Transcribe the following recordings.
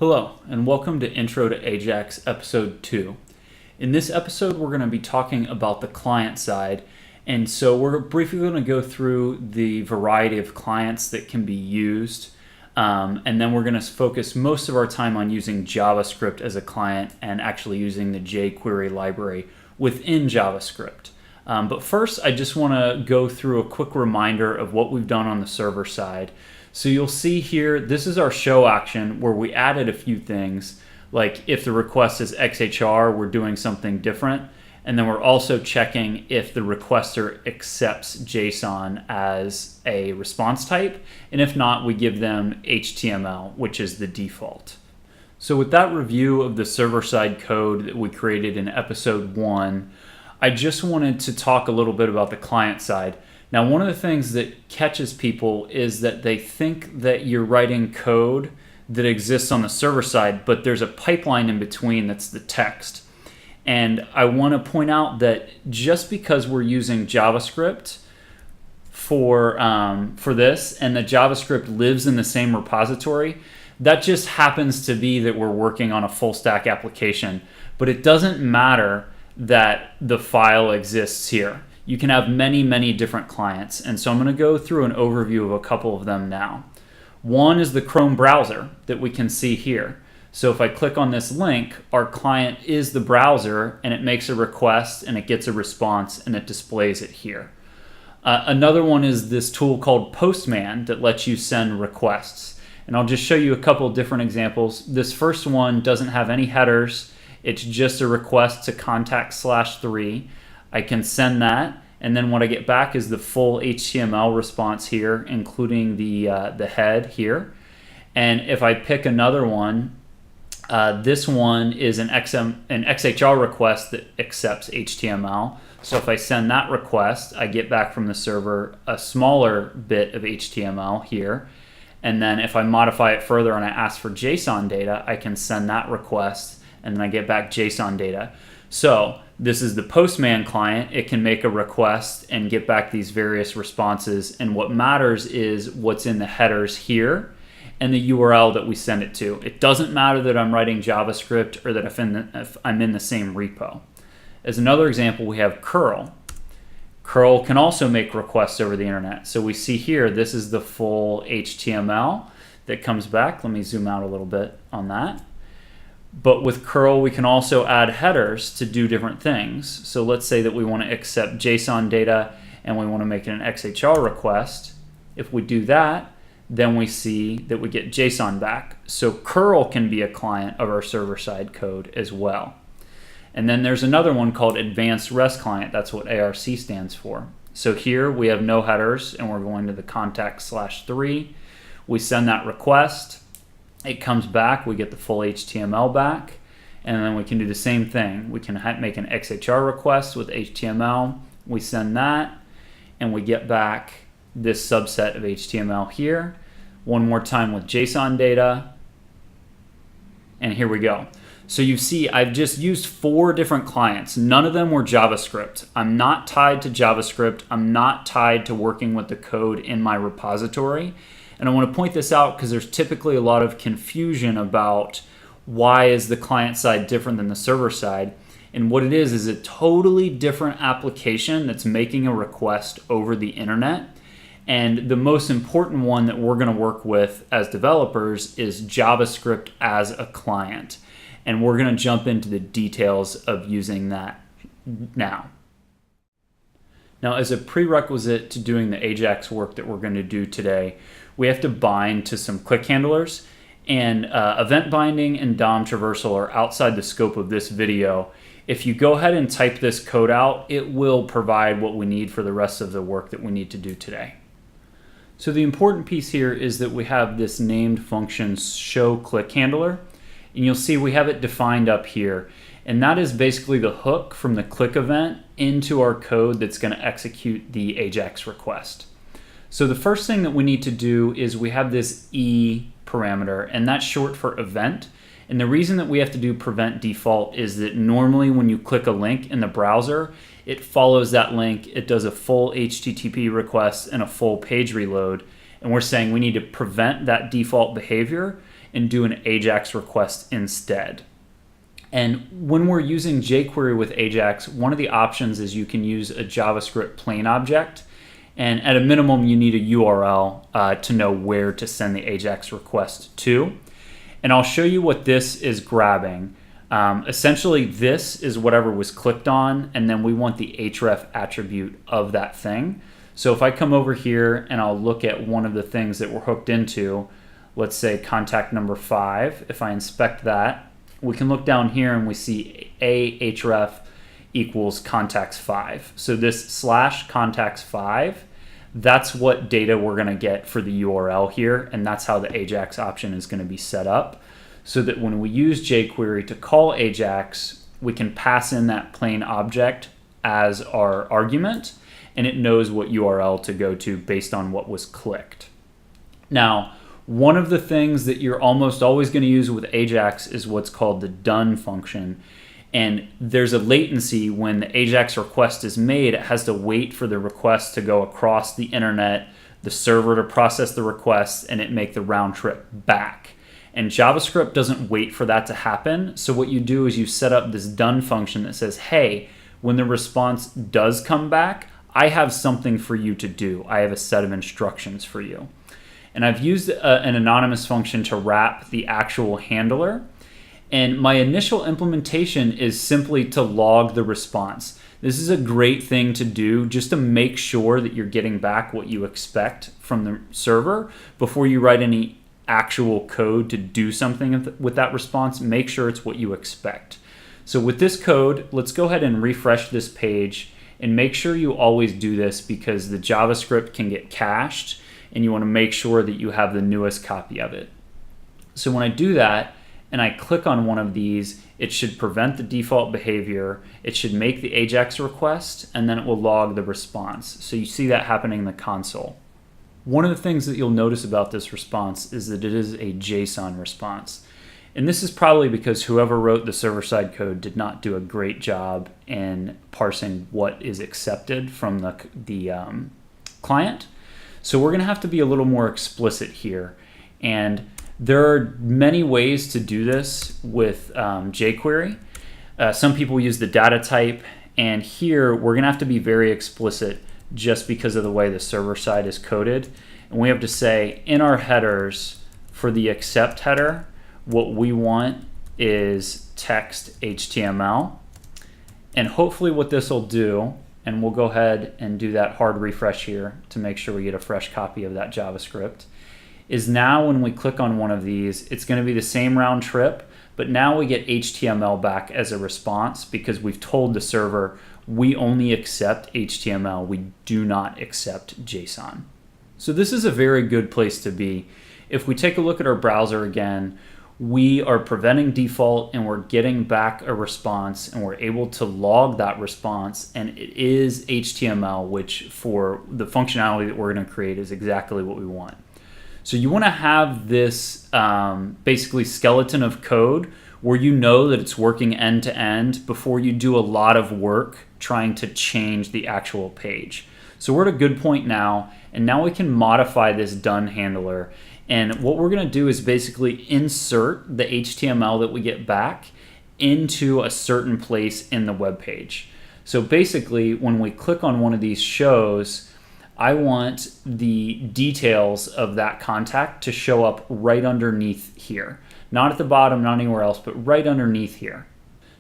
Hello, and welcome to Intro to AJAX Episode 2. In this episode, we're going to be talking about the client side, and so we're briefly going to go through the variety of clients that can be used, and then we're going to focus most of our time on using JavaScript as a client and actually using the jQuery library within JavaScript. But first, I just want to go through a quick reminder of what we've done on the server side. So you'll see here, this is our show action where we added a few things, like if the request is XHR, we're doing something different. And then we're also checking if the requester accepts JSON as a response type. And if not, we give them HTML, which is the default. So with that review of the server-side code that we created in episode 1, I just wanted to talk a little bit about the client side. Now, one of the things that catches people is that they think that you're writing code that exists on the server side, but there's a pipeline in between that's the text. And I want to point out that just because we're using JavaScript for this, and the JavaScript lives in the same repository, that just happens to be that we're working on a full stack application. But it doesn't matter that the file exists here. You can have many, many different clients. And so I'm going to go through an overview of a couple of them now. One is the Chrome browser that we can see here. So if I click on this link, our client is the browser, and it makes a request and it gets a response and it displays it here. Another one is this tool called Postman that lets you send requests. And I'll just show you a couple of different examples. This first one doesn't have any headers. It's just a request to contact/3. I can send that, and then what I get back is the full HTML response here, including the head here. And if I pick another one, this one is an XHR request that accepts HTML. So if I send that request, I get back from the server a smaller bit of HTML here. And then if I modify it further and I ask for JSON data, I can send that request, and then I get back JSON data. So this is the Postman client. It can make a request and get back these various responses. And what matters is what's in the headers here and the URL that we send it to. It doesn't matter that I'm writing JavaScript or that if I'm in the same repo. As another example, we have curl. Curl can also make requests over the internet. So we see here, this is the full HTML that comes back. Let me zoom out a little bit on that. But with curl, we can also add headers to do different things. So let's say that we want to accept JSON data and we want to make it an XHR request. If we do that, then we see that we get JSON back. So curl can be a client of our server-side code as well. And then there's another one called Advanced REST Client. That's what ARC stands for. So here we have no headers, and we're going to the contact/3. We send that request. It comes back, we get the full HTML back, and then we can do the same thing. We can make an XHR request with HTML, we send that, and we get back this subset of HTML here. One more time with JSON data, and here we go. So you see, I've just used 4 different clients. None of them were JavaScript. I'm not tied to JavaScript. I'm not tied to working with the code in my repository. And I want to point this out because there's typically a lot of confusion about why is the client side different than the server side. And what it is a totally different application that's making a request over the internet. And the most important one that we're going to work with as developers is JavaScript as a client. And we're going to jump into the details of using that now. Now, as a prerequisite to doing the AJAX work that we're going to do today, we have to bind to some click handlers, and event binding and DOM traversal are outside the scope of this video. If you go ahead and type this code out, it will provide what we need for the rest of the work that we need to do today. So the important piece here is that we have this named function show click handler, and you'll see we have it defined up here. And that is basically the hook from the click event into our code that's going to execute the AJAX request. So the first thing that we need to do is we have this E parameter, and that's short for event. And the reason that we have to do prevent default is that normally when you click a link in the browser, it follows that link, it does a full HTTP request and a full page reload. And we're saying we need to prevent that default behavior and do an AJAX request instead. And when we're using jQuery with AJAX, one of the options is you can use a JavaScript plain object. And at a minimum, you need a URL to know where to send the AJAX request to. And I'll show you what this is grabbing. Essentially, this is whatever was clicked on, and then we want the href attribute of that thing. So if I come over here and I'll look at one of the things that we're hooked into, let's say contact number 5, if I inspect that, we can look down here and we see href equals contacts 5. So this slash contacts 5, that's what data we're going to get for the URL here, and that's how the AJAX option is going to be set up, so that when we use jQuery to call AJAX, we can pass in that plain object as our argument, and it knows what URL to go to based on what was clicked. Now, one of the things that you're almost always going to use with AJAX is what's called the done function. And there's a latency when the AJAX request is made. It has to wait for the request to go across the internet, the server to process the request, and it make the round trip back. And JavaScript doesn't wait for that to happen. So what you do is you set up this done function that says, hey, when the response does come back, I have something for you to do. I have a set of instructions for you. And I've used an anonymous function to wrap the actual handler. And my initial implementation is simply to log the response. This is a great thing to do just to make sure that you're getting back what you expect from the server before you write any actual code to do something with that response. Make sure it's what you expect. So with this code, let's go ahead and refresh this page, and make sure you always do this because the JavaScript can get cached and you want to make sure that you have the newest copy of it. So when I do that, and I click on one of these, it should prevent the default behavior, it should make the AJAX request, and then it will log the response. So you see that happening in the console. One of the things that you'll notice about this response is that it is a JSON response. And this is probably because whoever wrote the server-side code did not do a great job in parsing what is accepted from the client. So we're gonna have to be a little more explicit here. And there are many ways to do this with jQuery. Some people use the data type, and here we're going to have to be very explicit just because of the way the server side is coded. And we have to say in our headers for the accept header, what we want is text HTML. And hopefully what this will do, and we'll go ahead and do that hard refresh here to make sure we get a fresh copy of that JavaScript, is now when we click on one of these, it's going to be the same round trip, but now we get HTML back as a response because we've told the server we only accept HTML, we do not accept JSON. So this is a very good place to be. If we take a look at our browser again, we are preventing default and we're getting back a response, and we're able to log that response, and it is HTML, which for the functionality that we're going to create is exactly what we want. So you want to have this basically skeleton of code where you know that it's working end to end before you do a lot of work trying to change the actual page. So we're at a good point now, and now we can modify this done handler. And what we're going to do is basically insert the HTML that we get back into a certain place in the web page. So basically, when we click on one of these shows, I want the details of that contact to show up right underneath here. Not at the bottom, not anywhere else, but right underneath here.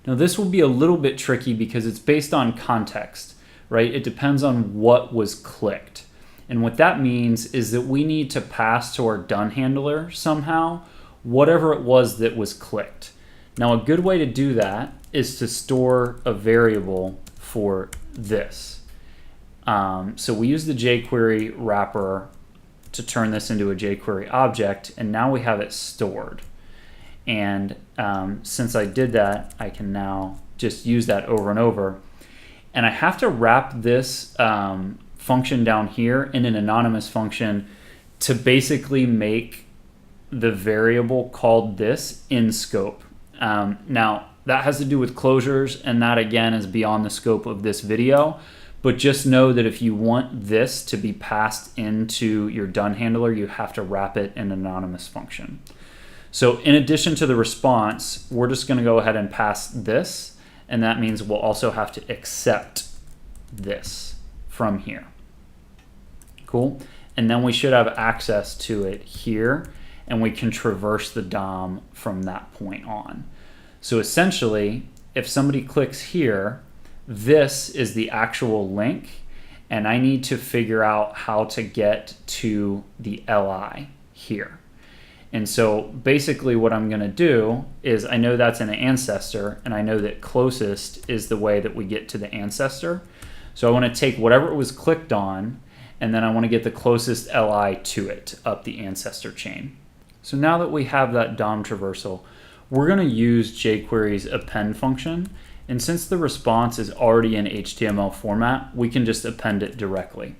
Now this will be a little bit tricky because it's based on context, right? It depends on what was clicked. And what that means is that we need to pass to our done handler somehow whatever it was that was clicked. Now a good way to do that is to store a variable for this. So we use the jQuery wrapper to turn this into a jQuery object, and now we have it stored. And since I did that, I can now just use that over and over. And I have to wrap this function down here in an anonymous function to basically make the variable called this in scope. Now, that has to do with closures, and that again is beyond the scope of this video. But just know that if you want this to be passed into your done handler, you have to wrap it in an anonymous function. So in addition to the response, we're just going to go ahead and pass this, and that means we'll also have to accept this from here. Cool. And then we should have access to it here, and we can traverse the DOM from that point on. So essentially, if somebody clicks here, this is the actual link, and I need to figure out how to get to the LI here. And so basically what I'm going to do is, I know that's an ancestor, and I know that closest is the way that we get to the ancestor. So I want to take whatever it was clicked on, and then I want to get the closest LI to it up the ancestor chain. So now that we have that DOM traversal, we're going to use jQuery's append function. And since the response is already in HTML format, we can just append it directly.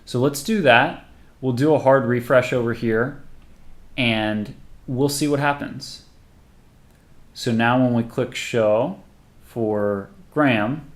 So let's do that. We'll do a hard refresh over here, and we'll see what happens. So now when we click show for Graham,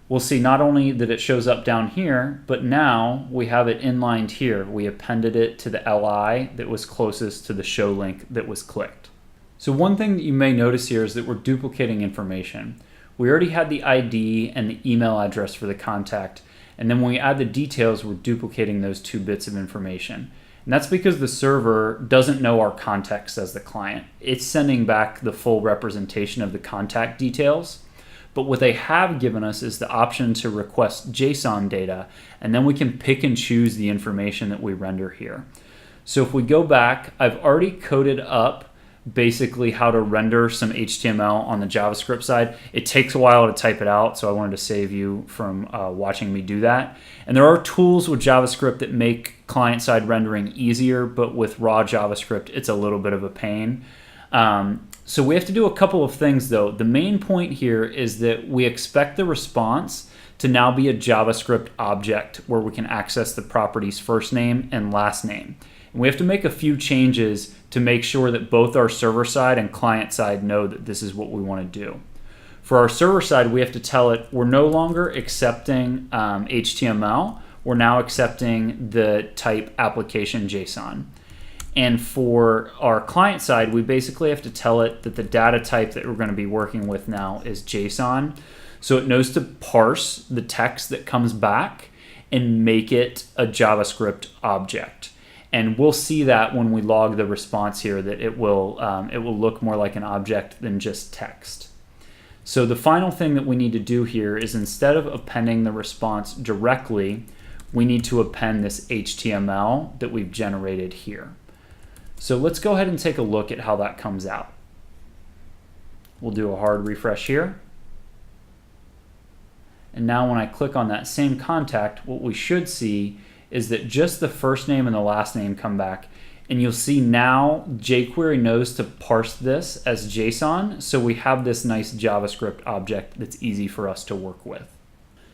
we'll see not only that it shows up down here, but now we have it inlined here. We appended it to the LI that was closest to the show link that was clicked. So one thing that you may notice here is that we're duplicating information. We already had the ID and the email address for the contact, and then when we add the details, we're duplicating those 2 bits of information. And that's because the server doesn't know our context as the client. It's sending back the full representation of the contact details. But what they have given us is the option to request JSON data, and then we can pick and choose the information that we render here. So if we go back, I've already coded up basically how to render some HTML on the JavaScript side. It takes a while to type it out, so I wanted to save you from watching me do that. And there are tools with JavaScript that make client-side rendering easier, but with raw JavaScript, it's a little bit of a pain. So we have to do a couple of things though. The main point here is that we expect the response to now be a JavaScript object where we can access the property's first name and last name. And we have to make a few changes to make sure that both our server side and client side know that this is what we want to do. For our server side, we have to tell it we're no longer accepting HTML. We're now accepting the type application JSON. And for our client side, we basically have to tell it that the data type that we're going to be working with now is JSON. So it knows to parse the text that comes back and make it a JavaScript object. And we'll see that when we log the response here, that it will look more like an object than just text. So the final thing that we need to do here is, instead of appending the response directly, we need to append this HTML that we've generated here. So let's go ahead and take a look at how that comes out. We'll do a hard refresh here. And now when I click on that same contact, what we should see is that just the first name and the last name come back. And you'll see now jQuery knows to parse this as JSON, so we have this nice JavaScript object that's easy for us to work with.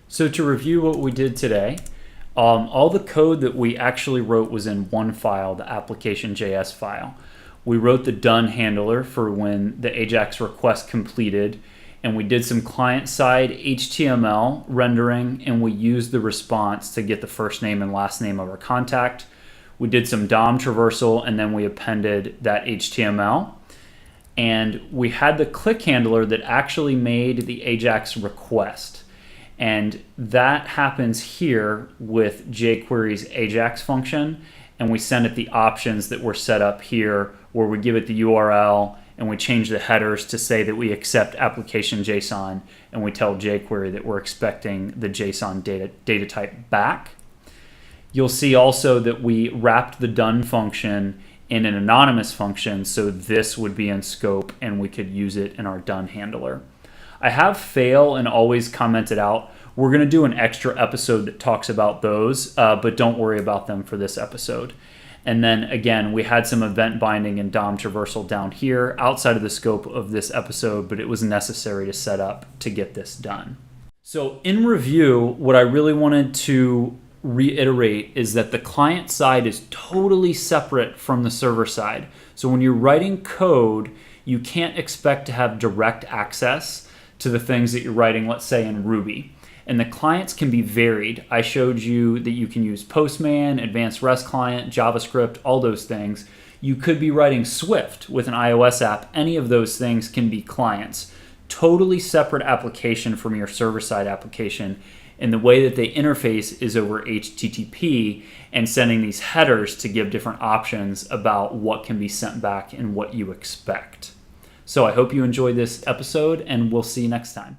So to review what we did today, all the code that we actually wrote was in one file, the application.js file. We wrote the done handler for when the AJAX request completed, and we did some client-side HTML rendering, and we used the response to get the first name and last name of our contact. We did some DOM traversal, and then we appended that HTML. And we had the click handler that actually made the AJAX request. And that happens here with jQuery's AJAX function. And we send it the options that were set up here, where we give it the URL and we change the headers to say that we accept application JSON, and we tell jQuery that we're expecting the JSON data type back. You'll see also that we wrapped the done function in an anonymous function, so this would be in scope and we could use it in our done handler. I have fail and always commented out. We're going to do an extra episode that talks about those, but don't worry about them for this episode. And then again, we had some event binding and DOM traversal down here outside of the scope of this episode, but it was necessary to set up to get this done. So in review, what I really wanted to reiterate is that the client side is totally separate from the server side. So when you're writing code, you can't expect to have direct access to the things that you're writing, let's say in Ruby. And the clients can be varied. I showed you that you can use Postman, Advanced REST Client, JavaScript, all those things. You could be writing Swift with an iOS app. Any of those things can be clients. Totally separate application from your server-side application. And the way that they interface is over HTTP and sending these headers to give different options about what can be sent back and what you expect. So I hope you enjoyed this episode, and we'll see you next time.